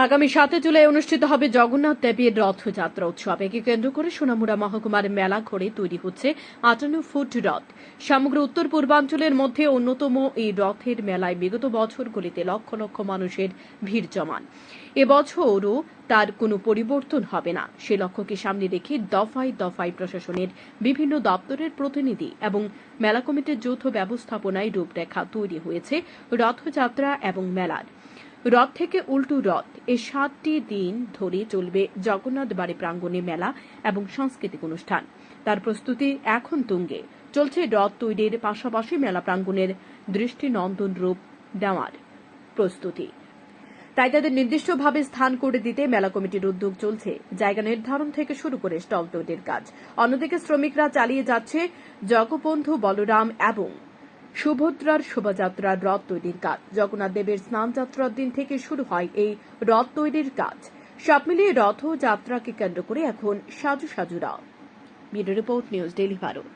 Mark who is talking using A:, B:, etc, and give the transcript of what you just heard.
A: আগামী 7 জুলাই অনুষ্ঠিত হবে জগন্নাথ দেবের রথযাত্রা উৎসব। একে কেন্দ্র করে সোনামুড়া মহকুমার মেলা ঘরে তৈরি হচ্ছে 58 ফুট রথ। সমগ্র উত্তর পূর্বাঞ্চলের মধ্যে অন্যতম এই রথের মেলায় বিগত বছরগুলিতে লক্ষ লক্ষ মানুষের ভিড় জমান। এবছরও তার কোনো পরিবর্তন হবে না। সে লক্ষ্যকে সামনে রেখে দফায় দফায় প্রশাসনের বিভিন্ন দপ্তরের প্রতিনিধি এবং মেলা কমিটির যৌথ ব্যবস্থাপনায় রূপরেখা তৈরি হয়েছে রথযাত্রা এবং মেলার। রথ থেকে উল্টো রথ এই 7টি দিন ধরে চলবে জগন্নাথ বাড়ি প্রাঙ্গণে মেলা এবং সাংস্কৃতিক অনুষ্ঠান। তার প্রস্তুতি এখন তুঙ্গে। চলছে রথ তৈরির পাশাপাশি মেলা প্রাঙ্গণের দৃষ্টিনন্দন রূপ দেওয়ার প্রস্তুতি। তাই তাদের নির্দিষ্টভাবে স্থান করে দিতে মেলা কমিটির উদ্যোগ চলছে। জায়গা নির্ধারণ থেকে শুরু করে স্টল তৈরির কাজ। অন্যদিকে শ্রমিকরা চালিয়ে যাচ্ছে জগবন্ধু বলরাম এবং সুভদ্রার শোভাযাত্রার রথ তৈরির কাজ। জগন্নাথ দেবের স্নানযাত্রার দিন থেকে শুরু হয় এই রথ তৈরির কাজ। সব মিলিয়ে রথযাত্রাকে কেন্দ্র করে এখন সাজু সাজু রথ। Bureau report, news daily Bharat.